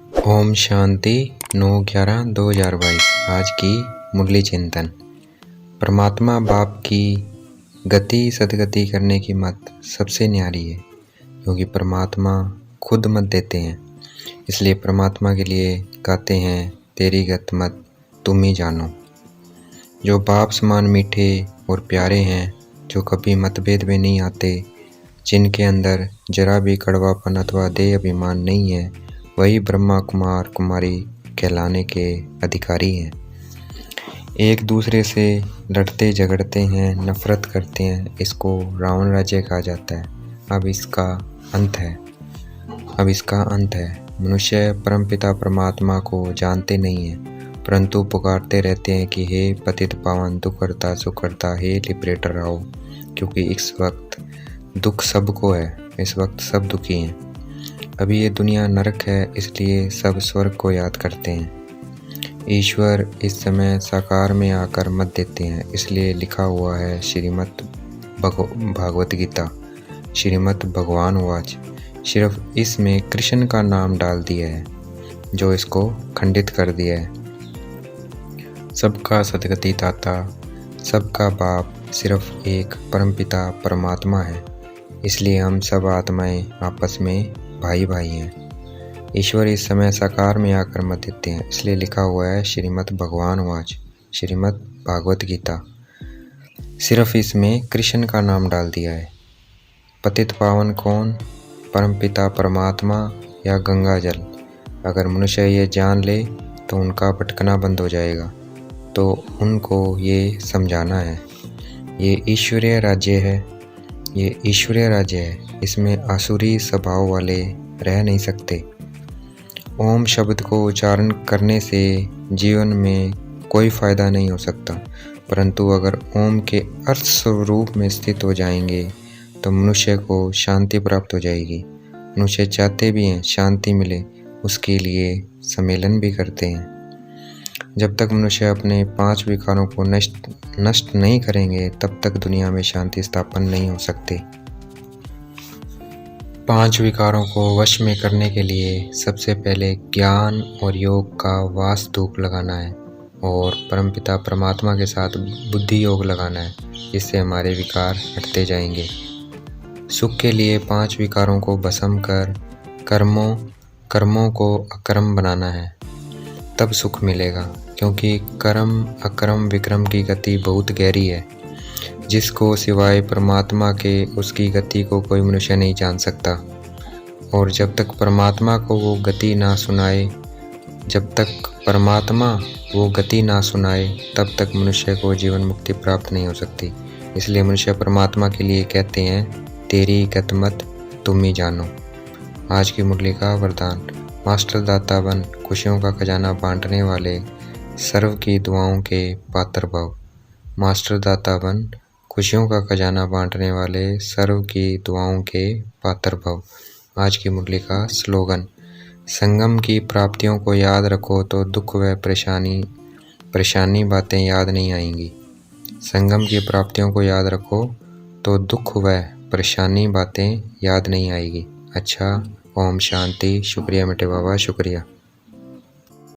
ओम शांति 9/11/2022। आज की मुरली चिंतन। परमात्मा बाप की गति सदगति करने की मत सबसे न्यारी है, क्योंकि परमात्मा खुद मत देते हैं। इसलिए परमात्मा के लिए गाते हैं, तेरी गत मत तुम ही जानो। जो बाप समान मीठे और प्यारे हैं, जो कभी मतभेद में नहीं आते, जिनके अंदर जरा भी कड़वापन अथवा देह अभिमान नहीं है, वही ब्रह्मा कुमार कुमारी कहलाने के अधिकारी हैं। एक दूसरे से लड़ते झगड़ते हैं, नफरत करते हैं, इसको रावण राज्य कहा जाता है। अब इसका अंत है। मनुष्य परमपिता परमात्मा को जानते नहीं हैं, परंतु पुकारते रहते हैं कि हे पतित पावन, दुख करता सुख करता, हे लिबरेटर आओ, क्योंकि इस वक्त दुख सबको है। इस वक्त सब दुखी हैं। अभी ये दुनिया नरक है, इसलिए सब स्वर्ग को याद करते हैं। ईश्वर इस समय साकार में आकर मत देते हैं, इसलिए लिखा हुआ है श्रीमद् भागवत गीता, श्रीमद् भगवान वाच। सिर्फ इसमें कृष्ण का नाम डाल दिया है, जो इसको खंडित कर दिया है। सबका सदगति दाता, सबका बाप सिर्फ एक परमपिता परमात्मा है। इसलिए हम सब आत्माएं आपस में भाई भाई हैं। ईश्वर इस समय साकार में आकर मत देते हैं, इसलिए लिखा हुआ है श्रीमद् भगवान वाच, श्रीमद् भागवत गीता। सिर्फ इसमें कृष्ण का नाम डाल दिया है। पतित पावन कौन? परमपिता परमात्मा या गंगा जल। अगर मनुष्य ये जान ले तो उनका भटकना बंद हो जाएगा। तो उनको ये समझाना है, ये ईश्वरीय राज्य है, ये ईश्वरीय राज्य है। इसमें आसुरी स्वभाव वाले रह नहीं सकते। ओम शब्द को उच्चारण करने से जीवन में कोई फायदा नहीं हो सकता, परंतु अगर ओम के अर्थ स्वरूप में स्थित हो जाएंगे तो मनुष्य को शांति प्राप्त हो जाएगी। मनुष्य चाहते भी हैं शांति मिले, उसके लिए सम्मेलन भी करते हैं। जब तक मनुष्य अपने 5 विकारों को नष्ट नहीं करेंगे, तब तक दुनिया में शांति स्थापन नहीं हो सकती। 5 विकारों को वश में करने के लिए सबसे पहले ज्ञान और योग का वास धूप लगाना है, और परमपिता परमात्मा के साथ बुद्धि योग लगाना है, जिससे हमारे विकार हटते जाएंगे। सुख के लिए 5 विकारों को भस्म कर कर्मों को अकर्म बनाना है, तब सुख मिलेगा। क्योंकि कर्म अकर्म विक्रम की गति बहुत गहरी है, जिसको सिवाय परमात्मा के उसकी गति को कोई मनुष्य नहीं जान सकता। और जब तक परमात्मा वो गति ना सुनाए, तब तक मनुष्य को जीवन मुक्ति प्राप्त नहीं हो सकती। इसलिए मनुष्य परमात्मा के लिए कहते हैं, तेरी गत मत तुम ही जानो। आज की मुरली का वरदान। मास्टर दाता बन, खुशियों का खजाना बांटने वाले, सर्व की दुआओं के पात्र भव। मास्टर दाता बन, खुशियों का खजाना बांटने वाले, सर्व की दुआओं के पात्र भव। आज की मुरली का स्लोगन। संगम की प्राप्तियों को याद रखो तो दुख व परेशानी बातें याद नहीं आएंगी। संगम की प्राप्तियों को याद रखो तो दुख व परेशानी बातें याद नहीं आएगी। अच्छा, ओम शांति। शुक्रिया मेटे बाबा, शुक्रिया।